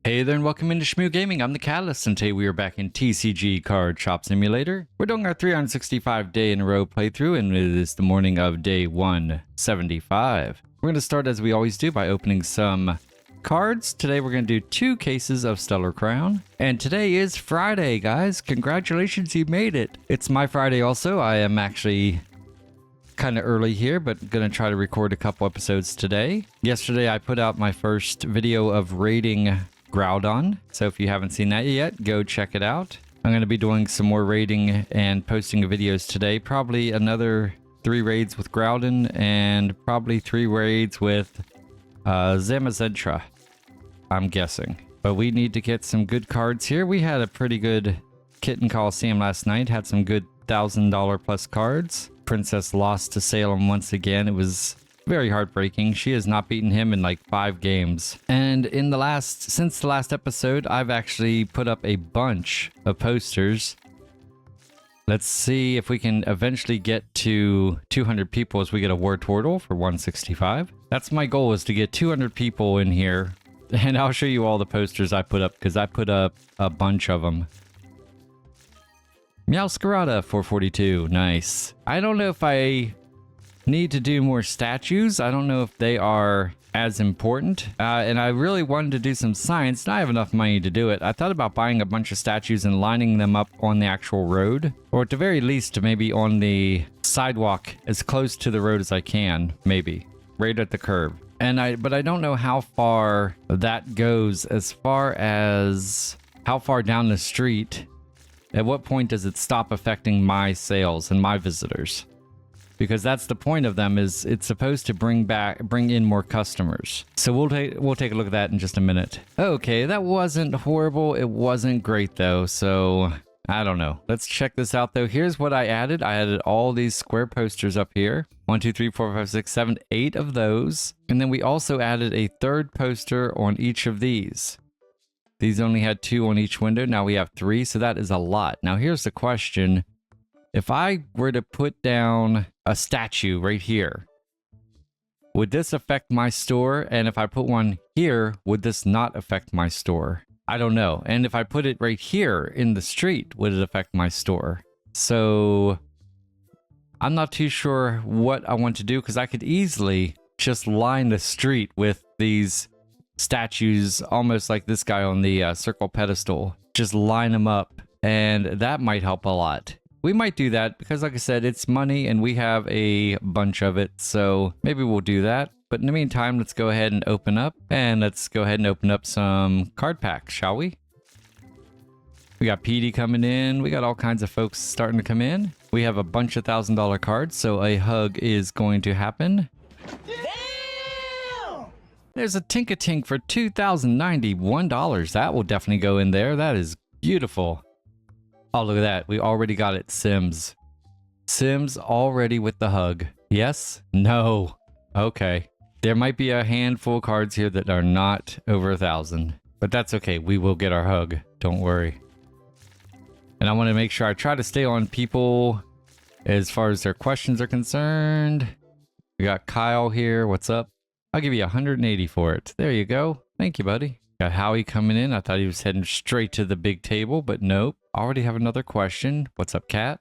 Hey there and welcome into Shmoo Gaming. I'm the Catalyst and today we are back in TCG Card Shop Simulator. We're doing our 365 day in a row playthrough and it is the morning of day 175. We're going to start as we always do by opening some cards. Today we're going to do 2 cases of Stellar Crown. And today is Friday, guys. Congratulations, you made it. It's my Friday also. I am actually kind of early here, but gonna try to record a couple episodes today. Yesterday I put out my first video of raiding Groudon, so if you haven't seen that yet, go check it out. I'm going to be doing some more raiding and posting videos today. Probably another 3 raids with Groudon and probably 3 raids with Zamazenta, I'm guessing. But we need to get some good cards here. We had a pretty good Kitten Coliseum last night, had some good $1,000 plus cards. Princess lost to Salem once again. It was very heartbreaking. She has not beaten him in like 5 games. And since the last episode, I've actually put up a bunch of posters. Let's see if we can eventually get to 200 people as we get a Wartortle for 165. That's my goal, is to get 200 people in here. And I'll show you all the posters I put up because I put up a bunch of them. Meowscarada 442, nice. I don't know if I need to do more statues. I don't know if they are as important. And I really wanted to do some science, and I have enough money to do it. I thought about buying a bunch of statues and lining them up on the actual road, or at the very least maybe on the sidewalk as close to the road as I can, maybe right at the curb. But I don't know how far that goes, as far as how far down the street. At what point does it stop affecting my sales and my visitors? Because that's the point of them, is it's supposed to bring in more customers. So we'll take a look at that in just a minute. Okay, that wasn't horrible. It wasn't great though. So I don't know. Let's check this out though. Here's what I added. I added all these square posters up here. 1, 2, 3, 4, 5, 6, 7, 8 of those. And then we also added a 3rd poster on each of these. These only had 2 on each window. Now we have 3, so that is a lot. Now here's the question. If I were to put down a statue right here, would this affect my store? And if I put one here, would this not affect my store? I don't know. And if I put it right here in the street, would it affect my store? So I'm not too sure what I want to do, because I could easily just line the street with these statues, almost like this guy on the circle pedestal. Just line them up, and that might help a lot. We might do that because, like I said, it's money and we have a bunch of it, so maybe we'll do that. But in the meantime, let's go ahead and open up, some card packs, shall we? We got PD coming in. We got all kinds of folks starting to come in. We have a bunch of $1,000 cards, so a hug is going to happen. Damn! There's a Tinkatink for $2,091. That will definitely go in there. That is beautiful. Oh, look at that. We already got it. Sims. Sims already with the hug. Yes? No. Okay. There might be a handful of cards here that are not over 1,000. But that's okay. We will get our hug. Don't worry. And I want to make sure I try to stay on people as far as their questions are concerned. We got Kyle here. What's up? I'll give you 180 for it. There you go. Thank you, buddy. Got Howie coming in. I thought he was heading straight to the big table, but nope. Already have another question. What's up, cat?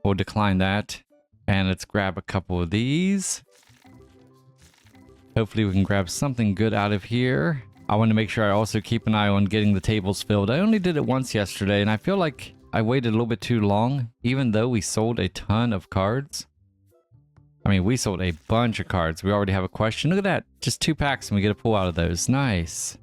We'll decline that. And let's grab a couple of these. Hopefully we can grab something good out of here. I want to make sure I also keep an eye on getting the tables filled. I only did it once yesterday, and I feel like I waited a little bit too long, even though we sold a ton of cards. I mean, we sold a bunch of cards. We already have a question. Look at that. Just 2 packs and we get a pull out of those. Nice.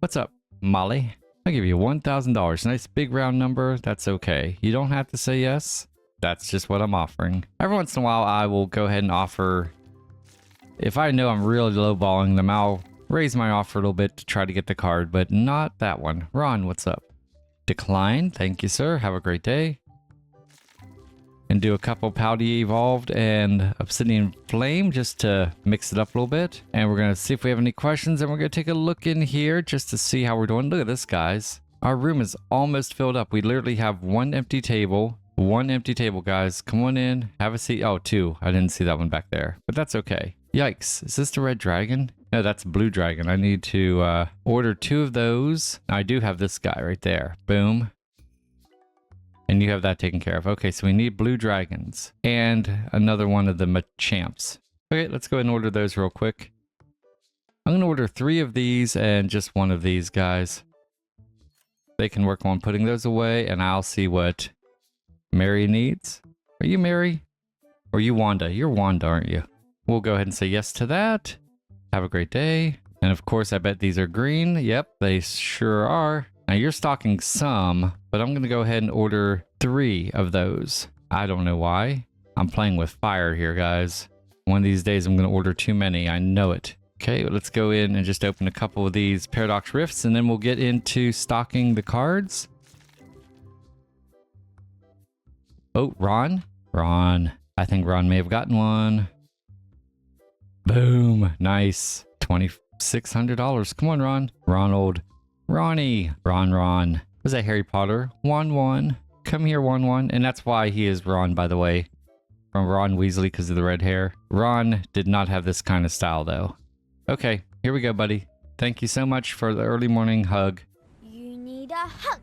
What's up, Molly? I'll give you $1,000. Nice big round number. That's okay. You don't have to say yes. That's just what I'm offering. Every once in a while, I will go ahead and offer. If I know I'm really lowballing them, I'll raise my offer a little bit to try to get the card, but not that one. Ron, what's up? Decline. Thank you, sir. Have a great day. And do a couple Paldea Evolved and Obsidian Flame just to mix it up a little bit. And we're going to see if we have any questions, and we're going to take a look in here just to see how we're doing. Look at this, guys. Our room is almost filled up. We literally have one empty table, guys. Come on in, have a seat. Oh, 2. I didn't see that one back there, but that's okay. Yikes. Is this the red dragon? No, that's a blue dragon. I need to order 2 of those. I do have this guy right there. Boom. And you have that taken care of. Okay, so we need blue dragons. And another one of the Machamps. Okay, let's go ahead and order those real quick. I'm going to order 3 of these and just 1 of these guys. They can work on putting those away, and I'll see what Mary needs. Are you Mary? Or are you Wanda? You're Wanda, aren't you? We'll go ahead and say yes to that. Have a great day. And of course, I bet these are green. Yep, they sure are. Now you're stocking some, but I'm going to go ahead and order 3 of those. I don't know why. I'm playing with fire here, guys. One of these days, I'm going to order too many. I know it. Okay, let's go in and just open a couple of these Paradox Rifts, and then we'll get into stocking the cards. Oh, Ron? Ron. I think Ron may have gotten one. Boom. Nice. $2,600. Come on, Ron. Ronald. Ronnie. Ron. Was that Harry Potter? One. Come here, One. And that's why he is Ron, by the way. From Ron Weasley because of the red hair. Ron did not have this kind of style, though. Okay, here we go, buddy. Thank you so much for the early morning hug. You need a hug.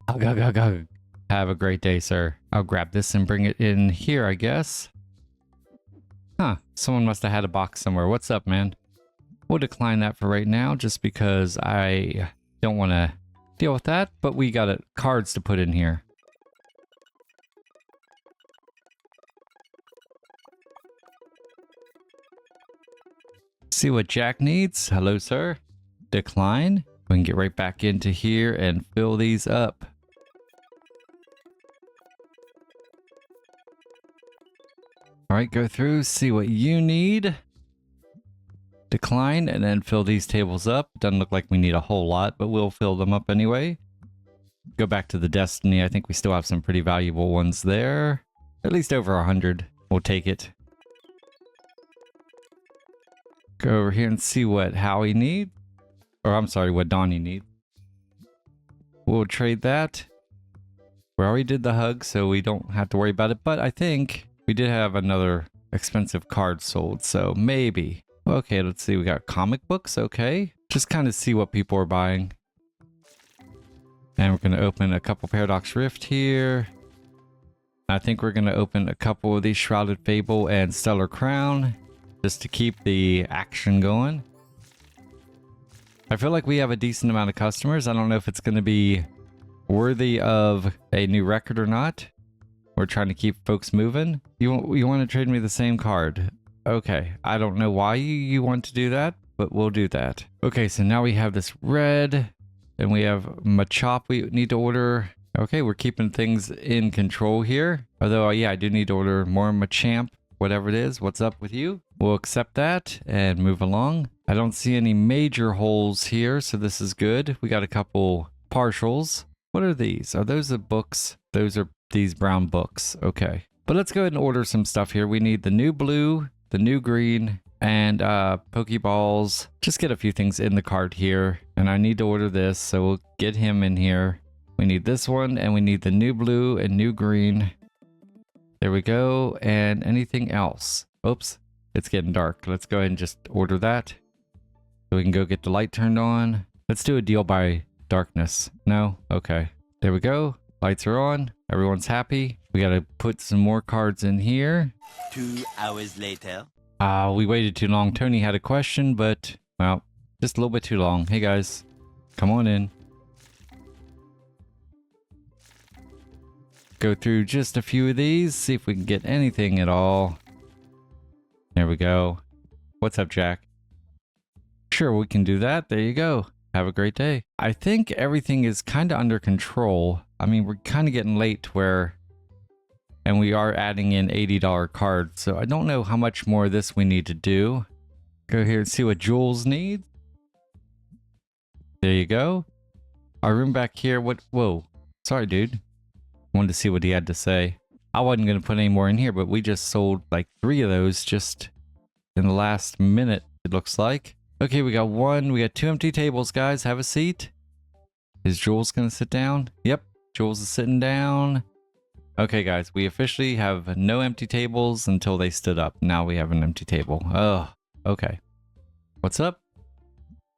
Hug. Have a great day, sir. I'll grab this and bring it in here, I guess. Huh, someone must have had a box somewhere. What's up, man? We'll decline that for right now just because I don't want to deal with that, but we got cards to put in here. See what Jack needs. Hello, sir. Decline. We can get right back into here and fill these up. All right, go through, see what you need. Decline, and then fill these tables up. Doesn't look like we need a whole lot, but we'll fill them up anyway. Go back to the Destiny. I think we still have some pretty valuable ones there. At least over 100. We'll take it. Go over here and see what Howie needs. Or I'm sorry, what Donnie needs. We'll trade that. We already did the hug, so we don't have to worry about it. But I think we did have another expensive card sold, so maybe. Okay, let's see. We got comic books. Okay. Just kind of see what people are buying. And we're going to open a couple Paradox Rift here. I think we're going to open a couple of these Shrouded Fable and Stellar Crown. Just to keep the action going. I feel like we have a decent amount of customers. I don't know if it's going to be worthy of a new record or not. We're trying to keep folks moving. You want to trade me the same card? Okay. I don't know why you want to do that, but we'll do that. Okay, so now we have this red. And we have Machop we need to order. Okay, we're keeping things in control here. Although, yeah, I do need to order more Machamp. Whatever it is, what's up with you? We'll accept that and move along. I don't see any major holes here, so this is good. We got a couple partials. What are these? Are those the books? Those are these brown books. Okay. But let's go ahead and order some stuff here. We need the new blue, the new green, and Pokeballs. Just get a few things in the cart here. And I need to order this, so we'll get him in here. We need this one, and we need the new blue and new green. There we go. And anything else? Oops, it's getting dark. Let's go ahead and just order that. So we can go get the light turned on. Let's do a deal by darkness. No? Okay. There we go. Lights are on. Everyone's happy. We got to put some more cards in here. 2 hours later. We waited too long. Tony had a question, but, well, just a little bit too long. Hey, guys. Come on in. Go through just a few of these, see if we can get anything at all. There we go. What's up, Jack? Sure, we can do that. There you go. Have a great day. I think everything is kind of under control. I mean, we're kind of getting late where... And we are adding in $80 cards, so I don't know how much more of this we need to do. Go here and see what Jules needs. There you go. Our room back here, what... Whoa. Sorry, dude. Wanted to see what he had to say. I wasn't going to put any more in here, but we just sold like 3 of those just in the last minute, it looks like. Okay, we got 2 empty tables, guys. Have a seat. Is Jules going to sit down? Yep, Jules is sitting down. Okay, guys, we officially have no empty tables until they stood up. Now we have an empty table. Oh, okay. What's up?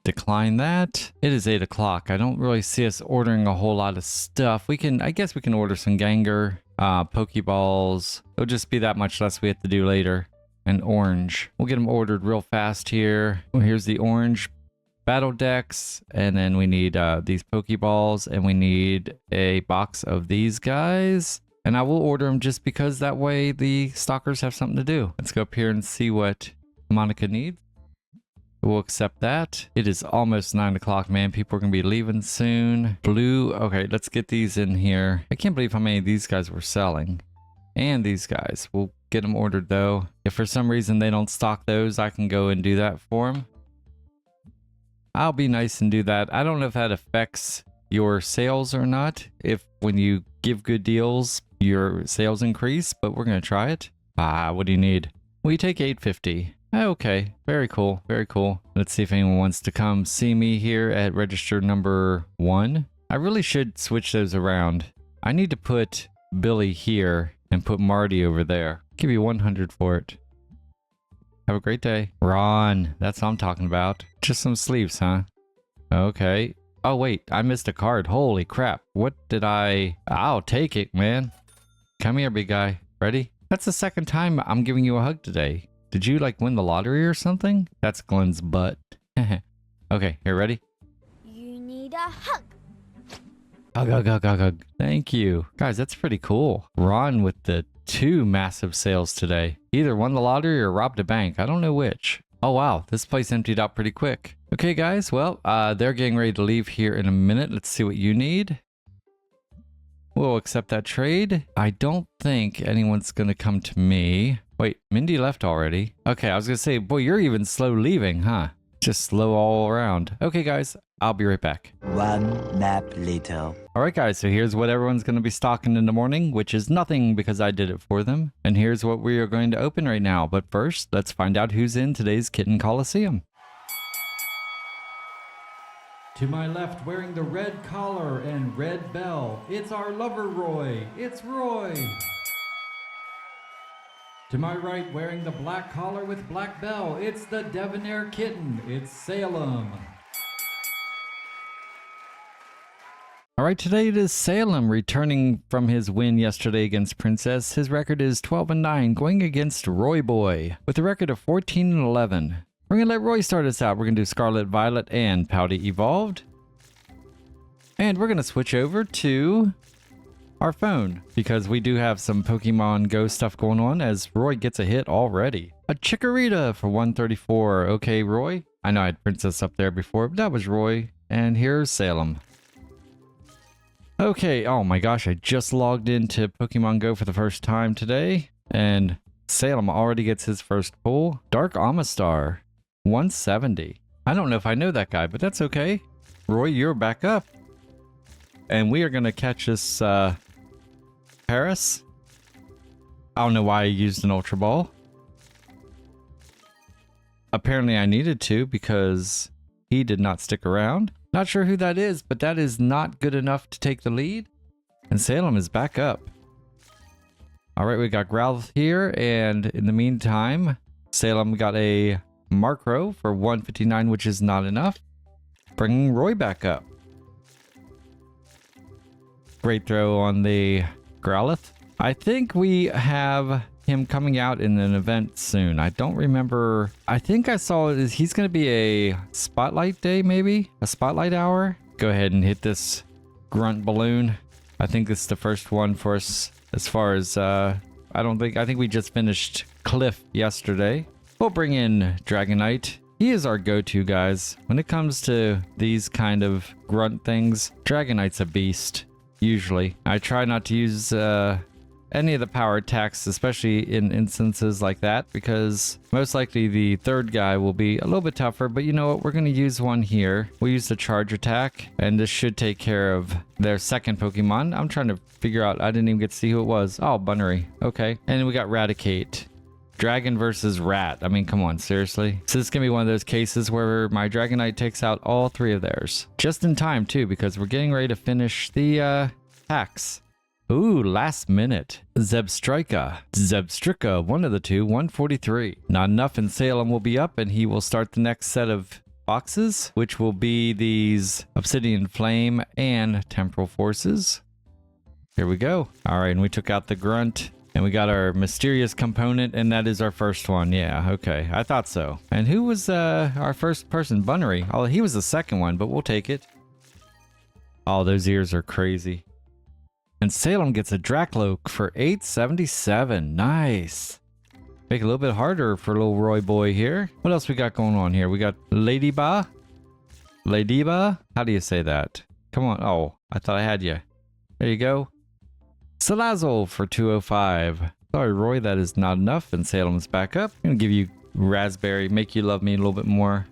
Decline that. It is 8 o'clock. I don't really see us ordering a whole lot of stuff. I guess we can order some Gengar, Pokeballs. It'll just be that much less we have to do later. And orange. We'll get them ordered real fast here. Well, here's the orange battle decks, and then we need these Pokeballs, and we need a box of these guys. And I will order them just because that way the stalkers have something to do. Let's go up here and see what Monica needs. We'll accept that. It is almost 9 o'clock, man. People are going to be leaving soon. Blue. Okay, let's get these in here. I can't believe how many of these guys we're selling. And these guys. We'll get them ordered, though. If for some reason they don't stock those, I can go and do that for them. I'll be nice and do that. I don't know if that affects your sales or not. If when you give good deals, your sales increase, but we're going to try it. What do you need? We take $8.50. Okay, very cool, very cool. Let's see if anyone wants to come see me here at register number 1. I really should switch those around. I need to put Billy here and put Marty over there. Give you 100 for it. Have a great day. Ron, that's what I'm talking about. Just some sleeves, huh? Okay. Oh, wait, I missed a card. Holy crap. What did I'll take it, man. Come here, big guy. Ready? That's the second time I'm giving you a hug today. Did you, like, win the lottery or something? That's Glenn's butt. Okay, here, ready? You need a hug. Hug, hug, hug, hug, hug. Thank you. Guys, that's pretty cool. Ron with the 2 massive sales today. Either won the lottery or robbed a bank. I don't know which. Oh, wow. This place emptied out pretty quick. Okay, guys. Well, they're getting ready to leave here in a minute. Let's see what you need. We'll accept that trade. I don't think anyone's going to come to me. Wait, Mindy left already. Okay, I was going to say, boy, you're even slow leaving, huh? Just slow all around. Okay, guys, I'll be right back. One nap later. All right, guys, so here's what everyone's going to be stocking in the morning, which is nothing because I did it for them. And here's what we are going to open right now. But first, let's find out who's in today's Kitten Coliseum. To my left, wearing the red collar and red bell, it's our lover Roy. It's Roy. To my right, wearing the black collar with black bell, it's the Debonair Kitten. It's Salem. All right, today it is Salem returning from his win yesterday against Princess. His record is 12-9, going against Roy Boy with a record of 14-11. We're going to let Roy start us out. We're going to do Scarlet Violet and Pouty Evolved. And we're going to switch over to our phone because we do have some Pokemon Go stuff going on as Roy gets a hit already. A Chikorita for 134. Okay, Roy. I know I had Princess up there before, but that was Roy. And here's Salem. Okay, oh my gosh, I just logged into Pokemon Go for the first time today. And Salem already gets his first pull. Dark Amistar. 170. I don't know if I know that guy, but that's okay. Roy, you're back up. And we are going to catch this Paris. I don't know why I used an Ultra Ball. Apparently I needed to because he did not stick around. Not sure who that is, but that is not good enough to take the lead. And Salem is back up. All right, we got Growlithe here. And in the meantime, Salem got a Markrow for 159, which is not enough. Bringing Roy back up. Great throw on the Growlithe. I think we have him coming out in an event soon. I don't remember. I think I saw he's going to be a spotlight day, maybe? A spotlight hour? Go ahead and hit this grunt balloon. I think this is the first one for us as far as, I think we just finished Cliff yesterday. We'll bring in Dragonite. He is our go-to, guys. When it comes to these kind of grunt things, Dragonite's a beast, usually. I try not to use any of the power attacks, especially in instances like that, because most likely the third guy will be a little bit tougher, but you know what? We're going to use one here. We'll use the charge attack, and this should take care of their second Pokemon. I'm trying to figure out. I didn't even get to see who it was. Oh, Bunnery. Okay. And we got Raticate. Dragon versus Rat. I mean, come on, seriously? So this is going to be one of those cases where my Dragonite takes out all 3 of theirs. Just in time, too, because we're getting ready to finish the packs. Ooh, last minute. Zebstrika, one of the two, 143. Not enough, and Salem will be up, and he will start the next set of boxes, which will be these Obsidian Flame and Temporal Forces. Here we go. All right, and we took out the Grunt, and we got our Mysterious Component, and that is our first one. Yeah, okay, I thought so. And who was our first person? Bunnery. Oh, he was the second one, but we'll take it. Oh, those ears are crazy. And Salem gets a Dracloak for 877. Nice. Make it a little bit harder for little Roy boy here. What else we got going on here? We got Ladyba. How do you say that? Come on. Oh, I thought I had you. There you go. Salazzle for 205. Sorry, Roy, that is not enough. And Salem's back up. I'm going to give you Raspberry. Make you love me a little bit more.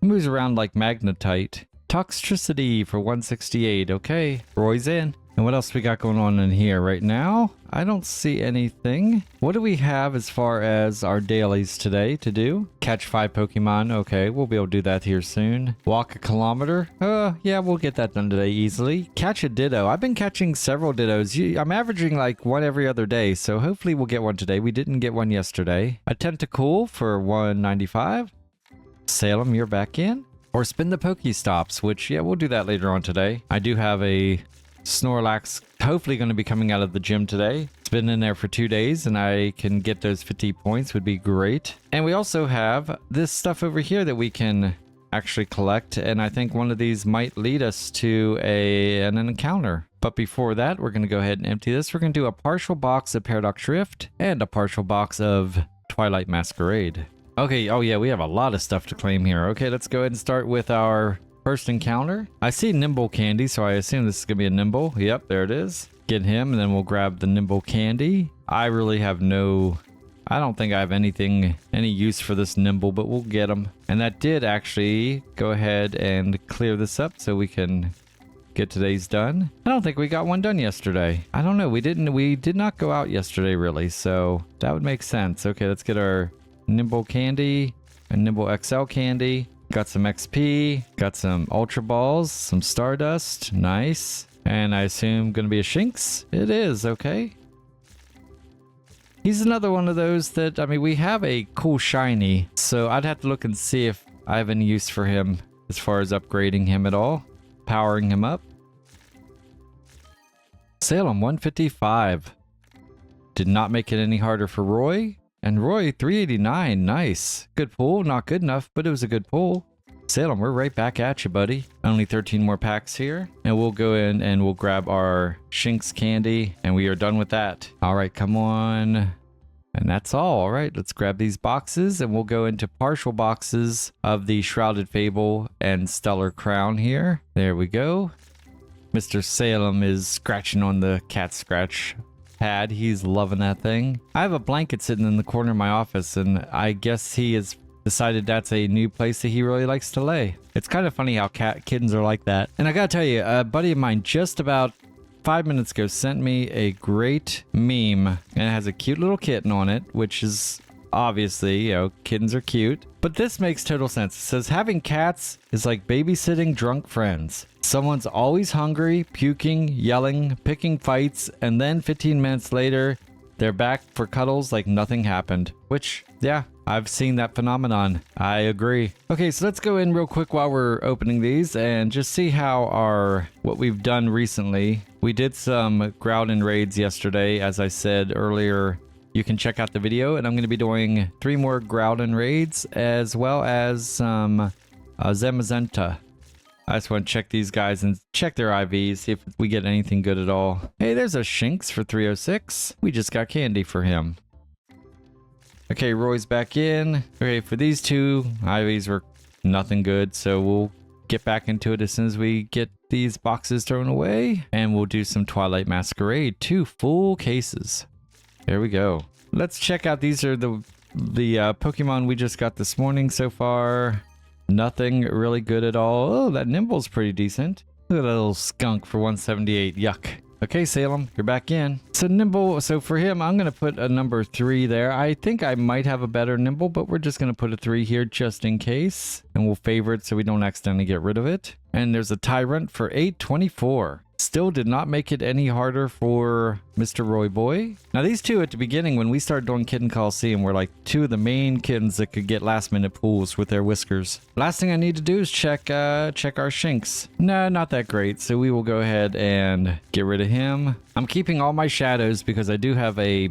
Moves around like Magnetite. Toxicity for 168. Okay, Roy's in. And what else we got going on in here right now? I don't see anything. What do we have as far as our dailies today to do? Catch 5 Pokemon. Okay, we'll be able to do that here soon. Walk a kilometer. Yeah, we'll get that done today easily. Catch a Ditto. I've been catching several Dittos. I'm averaging like one every other day, so hopefully we'll get one today. We didn't get one yesterday. A Tentacool for 195. Salem, you're back in. Or spin the Pokestops, which, yeah, we'll do that later on today. I do have a Snorlax hopefully going to be coming out of the gym today. It's been in there for 2 days, and I can get those 50 points would be great. And we also have this stuff over here that we can actually collect, and I think one of these might lead us to an encounter. But before that, we're going to go ahead and empty this. We're going to do a partial box of Paradox Rift and a partial box of Twilight Masquerade. Okay, oh yeah, we have a lot of stuff to claim here. Okay, let's go ahead and start with our first encounter. I see Nimble Candy, so I assume this is going to be a Nimble. Yep, there it is. Get him, and then we'll grab the Nimble Candy. I really have I don't think I have any use for this Nimble, but we'll get him. And that did actually go ahead and clear this up so we can get today's done. I don't think we got one done yesterday. I don't know. We did not go out yesterday, really, so that would make sense. Okay, let's get our Nimble Candy and Nimble XL Candy. Got some XP, got some Ultra Balls, some Stardust, nice. And I assume gonna be a Shinx? It is, okay. He's another one of those that, I mean, we have a cool shiny, so I'd have to look and see if I have any use for him as far as upgrading him at all, powering him up. Salem 155. Did not make it any harder for Roy. And Roy, 389, nice. Good pull, not good enough, but it was a good pull. Salem, we're right back at you, buddy. Only 13 more packs here. And we'll go in and we'll grab our Shinx candy, and we are done with that. All right, come on. And that's all right, let's grab these boxes, and we'll go into partial boxes of the Shrouded Fable and Stellar Crown here. There we go. Mr. Salem is scratching on the cat scratch pad. He's loving that thing. I have a blanket sitting in the corner of my office, and I guess he has decided that's a new place that he really likes to lay. It's kind of funny how kittens are like that. And I gotta tell you, a buddy of mine just about 5 minutes ago sent me a great meme, and it has a cute little kitten on it, which is obviously, you know, kittens are cute. But this makes total sense. It says, having cats is like babysitting drunk friends. Someone's always hungry, puking, yelling, picking fights, and then 15 minutes later, they're back for cuddles like nothing happened. Which, yeah, I've seen that phenomenon. I agree. Okay, so let's go in real quick while we're opening these and just see how what we've done recently. We did some Groudon raids yesterday, as I said earlier. You can check out the video, and I'm going to be doing 3 more Groudon raids, as well as some Zamazenta. I just want to check these guys and check their IVs, see if we get anything good at all. Hey, there's a Shinx for 306. We just got candy for him. Okay, Roy's back in. Okay, for these 2, IVs were nothing good, so we'll get back into it as soon as we get these boxes thrown away. And we'll do some Twilight Masquerade, 2 full cases. There we go. Let's check out. These are the Pokemon we just got this morning so far. Nothing really good at all. Oh, that Nimble's pretty decent. Look at that little skunk for 178. Yuck. Okay, Salem, you're back in. So Nimble, so for him, I'm going to put a number 3 there. I think I might have a better Nimble, but we're just going to put a 3 here just in case. And we'll favor it so we don't accidentally get rid of it. And there's a Tyrant for 824. Still did not make it any harder for Mr. Roy Boy. Now these two at the beginning when we started doing Kitten Coliseum were like two of the main kittens that could get last minute pulls with their whiskers. Last thing I need to do is check our Shinx. No, not that great. So we will go ahead and get rid of him. I'm keeping all my shadows because I do have a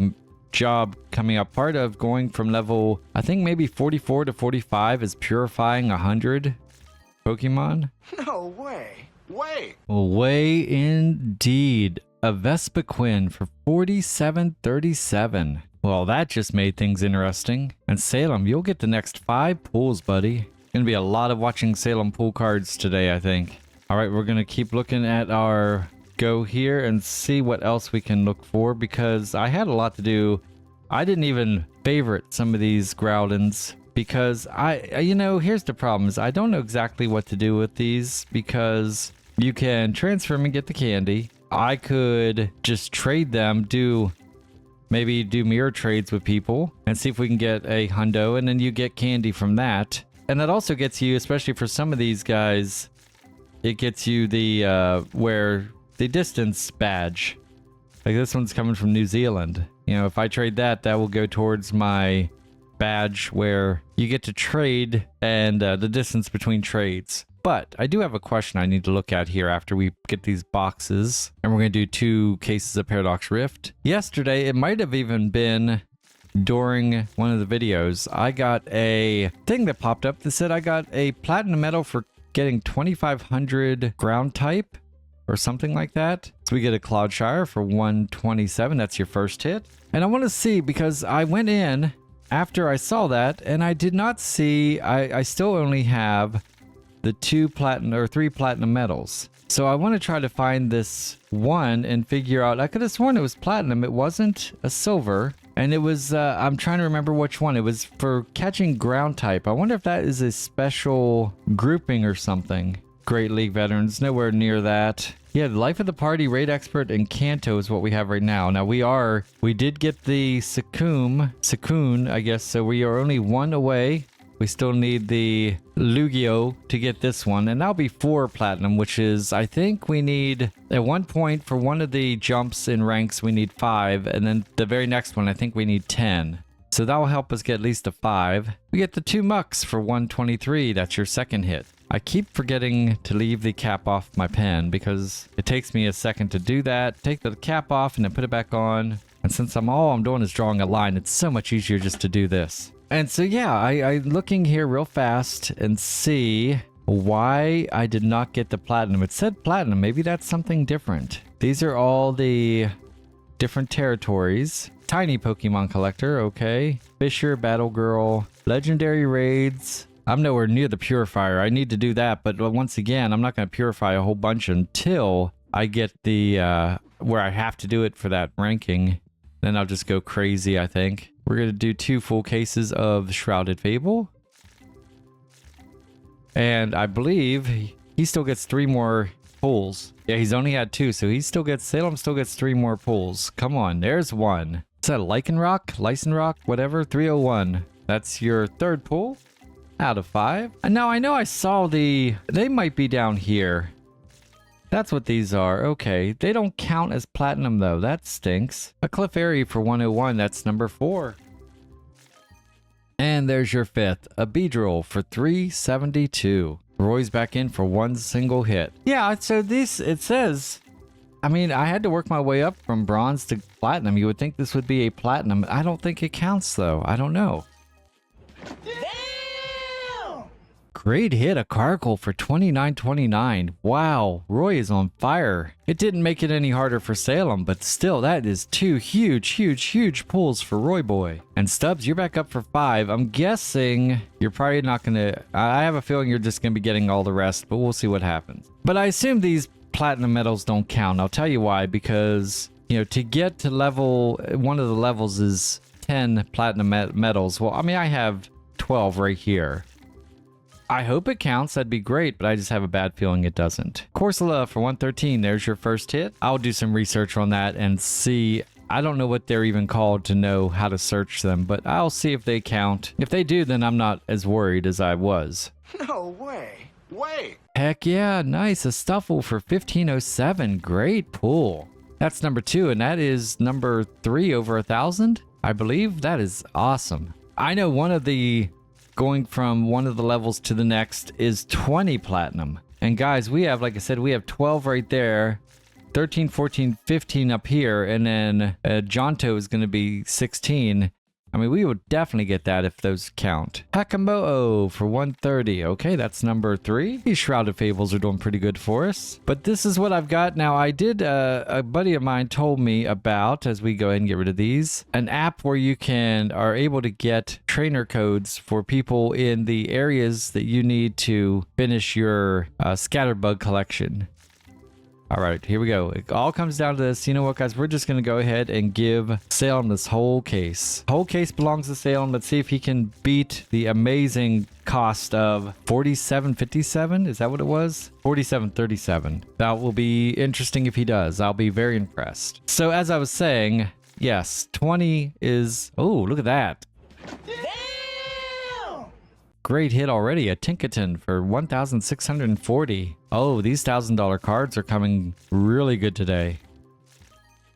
job coming up. Part of going from level, I think maybe 44 to 45 is purifying 100 Pokemon. No way. Way. Way indeed. A Vespiquen for 47.37. Well, that just made things interesting. And Salem, you'll get the next 5 pulls, buddy. Gonna be a lot of watching Salem pull cards today, I think. All right, we're gonna keep looking at our go here and see what else we can look for because I had a lot to do. I didn't even favorite some of these Groudons because here's the problem is I don't know exactly what to do with these because you can transfer them and get the candy. I could just trade them, maybe do mirror trades with people and see if we can get a hundo and then you get candy from that. And that also gets you, especially for some of these guys, it gets you the the distance badge. Like this one's coming from New Zealand. You know, if I trade that, that will go towards my badge where you get to trade and the distance between trades. But I do have a question I need to look at here after we get these boxes. And we're going to do 2 cases of Paradox Rift. Yesterday, it might have even been during one of the videos, I got a thing that popped up that said I got a platinum medal for getting 2,500 ground type or something like that. So we get a Cloudshire for 127. That's your first hit. And I want to see because I went in after I saw that and I did not see, I still only have the 3 platinum medals. So I want to try to find this one and figure out, I could have sworn it was platinum. It wasn't a silver. And it was, I'm trying to remember which one. It was for catching ground type. I wonder if that is a special grouping or something. Great League Veterans, nowhere near that. Yeah, the Life of the Party, Raid Expert, and Kanto is what we have right now. Now we did get the Suicune, I guess, so we are only 1 away. We still need the Lugia to get this one, and that'll be 4 platinum, which is, I think we need, at one point for one of the jumps in ranks, we need 5, and then the very next one, I think we need 10. So that will help us get at least a 5. We get the 2 Mucks for 123, that's your second hit. I keep forgetting to leave the cap off my pen because it takes me a second to do that. Take the cap off and then put it back on. And since all I'm doing is drawing a line, it's so much easier just to do this. And so yeah, I'm looking here real fast and see why I did not get the platinum. It said platinum, maybe that's something different. These are all the different territories. Tiny Pokemon Collector, okay. Fisher, Battle Girl, Legendary Raids. I'm nowhere near the Purifier. I need to do that, but once again, I'm not going to purify a whole bunch until I get the, where I have to do it for that ranking. Then I'll just go crazy, I think. We're going to do 2 full cases of Shrouded Fable. And I believe he still gets 3 more pulls. Yeah, he's only had 2, so Salem still gets 3 more pulls. Come on, there's 1. Is that Lycanroc, whatever, 301. That's your 3rd pull out of 5. And now I know I saw they might be down here. That's what these are. Okay. They don't count as platinum, though. That stinks. A Clefairy for 101. That's number 4. And there's your 5th. A Beedrill for 372. Roy's back in for 1 single hit. Yeah, so it says... I mean, I had to work my way up from bronze to platinum. You would think this would be a platinum. I don't think it counts, though. I don't know. Great hit, a Carkle for 29.29. Wow, Roy is on fire. It didn't make it any harder for Salem, but still, that is 2 huge pulls for Roy Boy. And Stubbs, you're back up for 5. I'm guessing you're probably not gonna... I have a feeling you're just gonna be getting all the rest, but we'll see what happens. But I assume these platinum medals don't count. I'll tell you why, because, you know, to get to level... One of the levels is 10 platinum medals. Well, I mean, I have 12 right here. I hope it counts. That'd be great, but I just have a bad feeling it doesn't. Corsola for 113. There's your first hit. I'll do some research on that and see. I don't know what they're even called to know how to search them, but I'll see if they count. If they do, then I'm not as worried as I was. No way. Way! Heck yeah, nice. A Stuffle for 1507. Great pull. That's number 2, and that is number 3 over 1,000, I believe. That is awesome. I know going from one of the levels to the next is 20 platinum. And guys, we have, like I said, we have 12 right there, 13, 14, 15 up here, and then Jonto is going to be 16. I mean, we would definitely get that if those count. Hakamo'o for 130. Okay, that's number 3. These Shrouded Fables are doing pretty good for us. But this is what I've got. Now, I did, a buddy of mine told me about, as we go ahead and get rid of these, an app where you are able to get trainer codes for people in the areas that you need to finish your Scatterbug collection. All right, here we go. It all comes down to this. You know what, guys? We're just going to go ahead and give Salem this whole case. The whole case belongs to Salem. Let's see if he can beat the amazing cost of $47.57. Is that what it was? $47.37. That will be interesting if he does. I'll be very impressed. So as I was saying, yes, 20 is... Oh, look at that. Great hit already, a Tinkaton for 1,640. Oh, these $1,000 cards are coming really good today.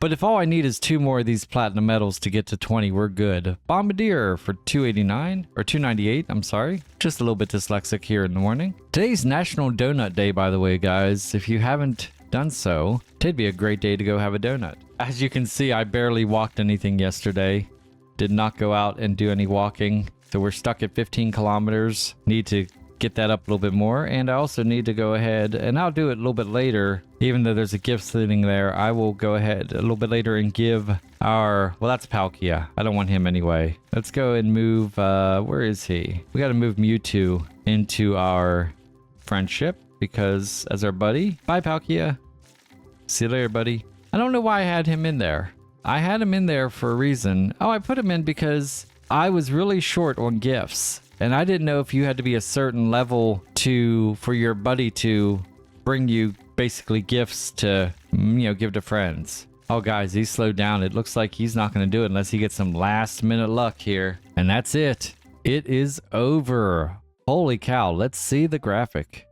But if all I need is 2 more of these platinum medals to get to 20, we're good. Bombardier for 289, or 298, I'm sorry. Just a little bit dyslexic here in the morning. Today's National Donut Day, by the way, guys. If you haven't done so, today'd be a great day to go have a donut. As you can see, I barely walked anything yesterday. Did not go out and do any walking. So we're stuck at 15 kilometers. Need to get that up a little bit more. And I also need to go ahead, and I'll do it a little bit later. Even though there's a gift sitting there, I will go ahead a little bit later and give our... Well, that's Palkia. I don't want him anyway. Let's go and move... where is he? We got to move Mewtwo into our friendship because as our buddy. Bye, Palkia. See you later, buddy. I don't know why I had him in there. I had him in there for a reason. Oh, I put him in because... I was really short on gifts, and I didn't know if you had to be a certain level for your buddy to bring you basically gifts to, give to friends. Oh, guys, he's slowed down. It looks like he's not going to do it unless he gets some last-minute luck here. And that's it. It is over. Holy cow. Let's see the graphic.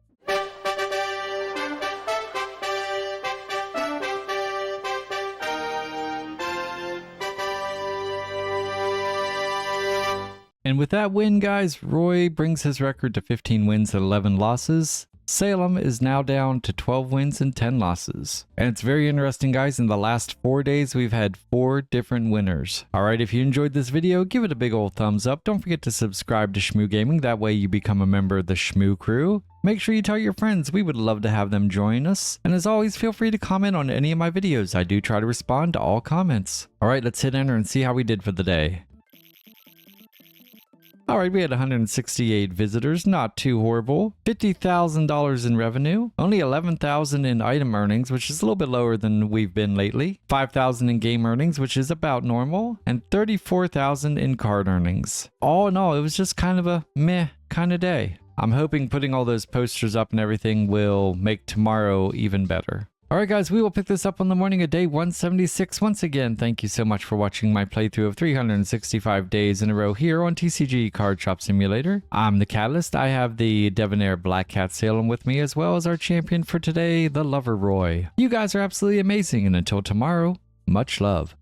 And with that win, guys, Roy brings his record to 15 wins and 11 losses. Salem is now down to 12 wins and 10 losses. And it's very interesting, guys. In the last 4 days, we've had 4 different winners. All right, if you enjoyed this video, give it a big old thumbs up. Don't forget to subscribe to Shmoo Gaming. That way you become a member of the Shmoo crew. Make sure you tell your friends. We would love to have them join us. And as always, feel free to comment on any of my videos. I do try to respond to all comments. All right, let's hit enter and see how we did for the day. All right, we had 168 visitors, not too horrible. $50,000 in revenue, only $11,000 in item earnings, which is a little bit lower than we've been lately. $5,000 in game earnings, which is about normal, and $34,000 in card earnings. All in all, it was just kind of a meh kind of day. I'm hoping putting all those posters up and everything will make tomorrow even better. Alright guys, we will pick this up on the morning of day 176. Once again, thank you so much for watching my playthrough of 365 days in a row here on TCG Card Shop Simulator. I'm the Catalyst. I have the Debonair Black Cat Salem with me, as well as our champion for today, the Lover Roy. You guys are absolutely amazing, and until tomorrow, much love.